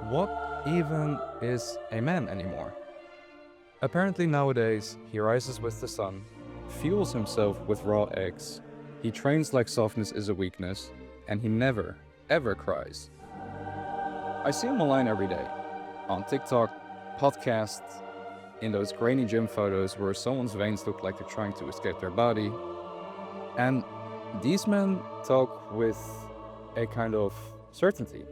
what even is a man anymore? Apparently nowadays, he rises with the sun, fuels himself with raw eggs, he trains like softness is a weakness, and he never, ever cries. I see him online every day, on TikTok, podcasts, in those grainy gym photos where someone's veins look like they're trying to escape their body. And these men talk with a kind of certainty.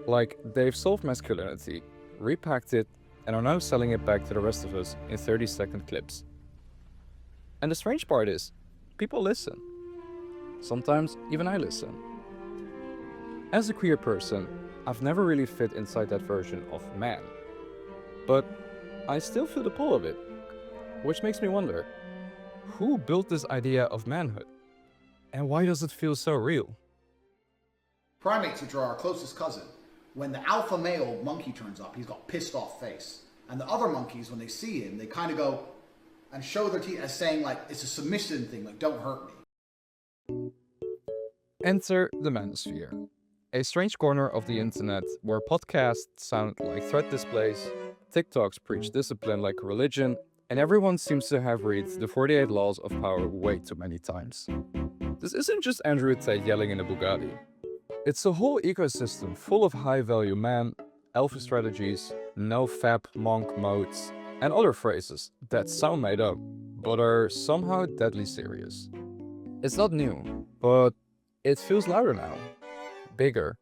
Like they've solved masculinity, repacked it, and are now selling it back to the rest of us in 30-second clips. And the strange part is, people listen. Sometimes even I listen. As a queer person, I've never really fit inside that version of man. But I still feel the pull of it, which makes me wonder, who built this idea of manhood? And why does it feel so real? Primates, which are our closest cousin, when the alpha male monkey turns up, he's got a pissed off face. And the other monkeys, when they see him, they kind of go and show their teeth as saying, like, it's a submission thing, like, don't hurt me. Enter the manosphere, a strange corner of the internet where podcasts sound like threat displays, TikToks preach discipline like a religion, and everyone seems to have read the 48 Laws of Power way too many times. This isn't just Andrew Tate yelling in a Bugatti. It's a whole ecosystem full of high-value men, alpha strategies, no-fap monk modes, and other phrases that sound made up, but are somehow deadly serious. It's not new, but it feels louder now. Bigger.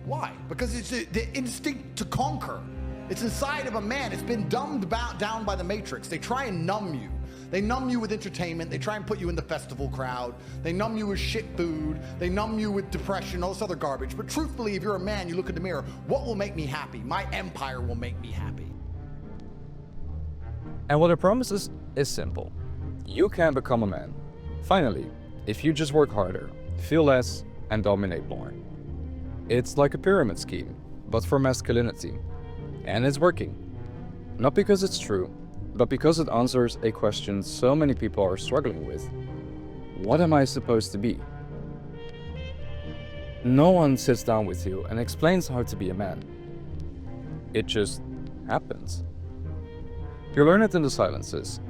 Why? Because it's the instinct to conquer. It's inside of a man. It's been dumbed down by the Matrix. They try and numb you. They numb you with entertainment. They try and put you in the festival crowd. They numb you with shit food. They numb you with depression, all this other garbage. But truthfully, if you're a man, you look in the mirror, what will make me happy? My empire will make me happy. And what it promises is simple. You can become a man. Finally, if you just work harder, feel less, and dominate more. It's like a pyramid scheme, but for masculinity. And it's working. Not because it's true, but because it answers a question so many people are struggling with. What am I supposed to be? No one sits down with you and explains how to be a man. It just happens. You learn it in the silences.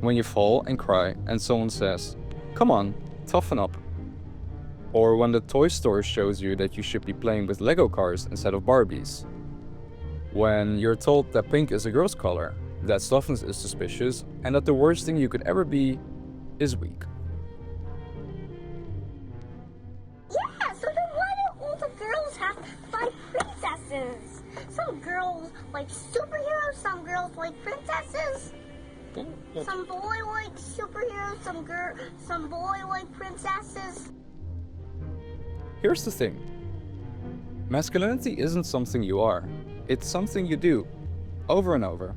When you fall and cry and someone says, "Come on, toughen up." Or when the toy store shows you that you should be playing with Lego cars instead of Barbies. When you're told that pink is a girl's color, that softness is suspicious, and that the worst thing you could ever be is weak. Yeah, so then why do all the girls have to fight princesses? Some girls like superheroes, some girls like princesses. Some boy like superheroes, some boy like princesses. Here's the thing. Masculinity isn't something you are. It's something you do, over and over,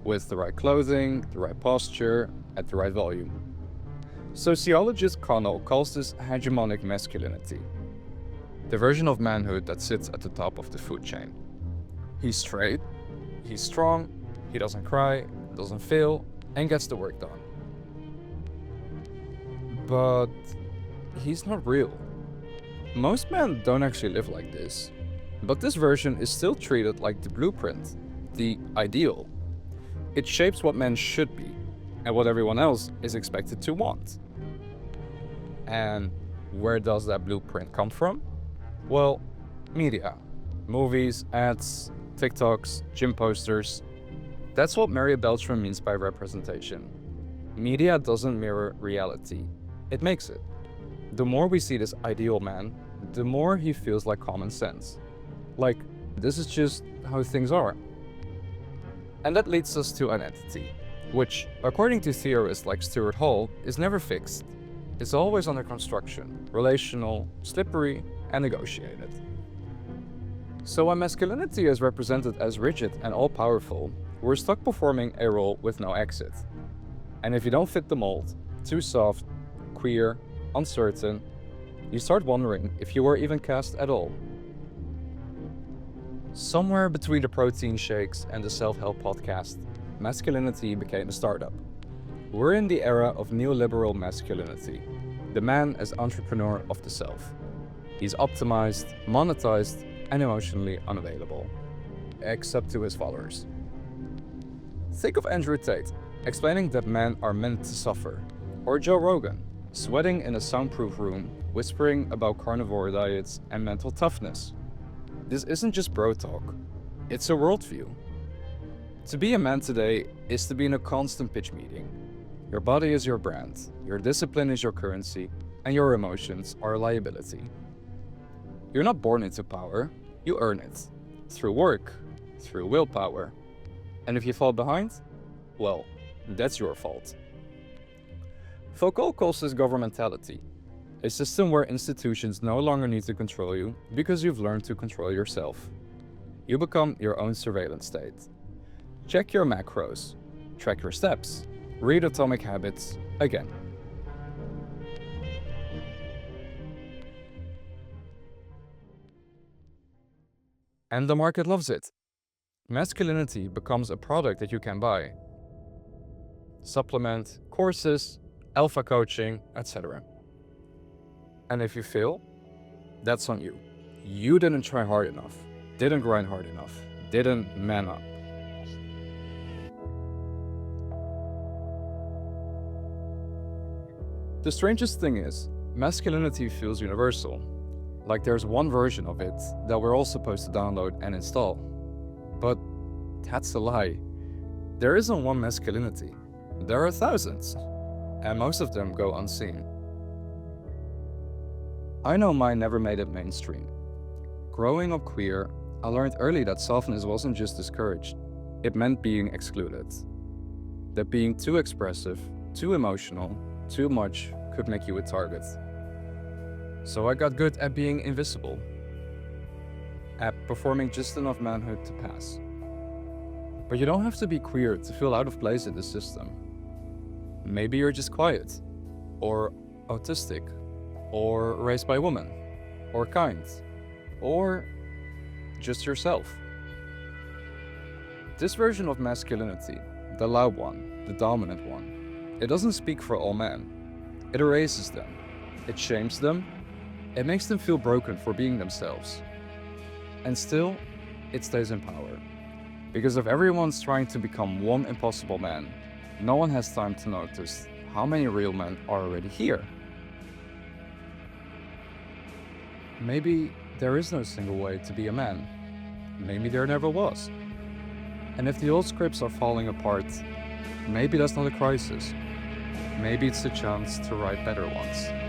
with the right clothing, the right posture, at the right volume. Sociologist Connell calls this hegemonic masculinity, the version of manhood that sits at the top of the food chain. He's straight, he's strong, he doesn't cry, doesn't fail, and gets the work done. But he's not real. Most men don't actually live like this. But this version is still treated like the blueprint, the ideal. It shapes what men should be, and what everyone else is expected to want. And where does that blueprint come from? Well, media. Movies, ads, TikToks, gym posters. That's what Mary Beltran means by representation. Media doesn't mirror reality, it makes it. The more we see this ideal man, the more he feels like common sense. Like, this is just how things are. And that leads us to identity, which, according to theorists like Stuart Hall, is never fixed. It's always under construction, relational, slippery, and negotiated. So when masculinity is represented as rigid and all-powerful, we're stuck performing a role with no exit. And if you don't fit the mold, too soft, queer, uncertain, you start wondering if you were even cast at all. Somewhere between the protein shakes and the self-help podcast, masculinity became a startup. We're in the era of neoliberal masculinity, the man as entrepreneur of the self. He's optimized, monetized, and emotionally unavailable, except to his followers. Think of Andrew Tate explaining that men are meant to suffer, or Joe Rogan sweating in a soundproof room, whispering about carnivore diets and mental toughness. This isn't just bro talk, it's a worldview. To be a man today is to be in a constant pitch meeting. Your body is your brand, your discipline is your currency, and your emotions are a liability. You're not born into power, you earn it. Through work, through willpower. And if you fall behind, well, that's your fault. Foucault calls this governmentality, a system where institutions no longer need to control you because you've learned to control yourself. You become your own surveillance state. Check your macros, track your steps, read Atomic Habits again. And the market loves it. Masculinity becomes a product that you can buy. Supplement, courses, alpha coaching, etc. And if you fail, that's on you. You didn't try hard enough, didn't grind hard enough, didn't man up. The strangest thing is, masculinity feels universal. Like there's one version of it that we're all supposed to download and install. But that's a lie. There isn't one masculinity. There are thousands, and most of them go unseen. I know mine never made it mainstream. Growing up queer, I learned early that softness wasn't just discouraged, it meant being excluded. That being too expressive, too emotional, too much could make you a target. So I got good at being invisible, at performing just enough manhood to pass. But you don't have to be queer to feel out of place in the system. Maybe you're just quiet, or autistic, or raised by a woman, or kind, or just yourself. This version of masculinity, the loud one, the dominant one, it doesn't speak for all men. It erases them, it shames them, it makes them feel broken for being themselves. And still, it stays in power. Because if everyone's trying to become one impossible man, no one has time to notice how many real men are already here. Maybe there is no single way to be a man. Maybe there never was. And if the old scripts are falling apart, maybe that's not a crisis. Maybe it's a chance to write better ones.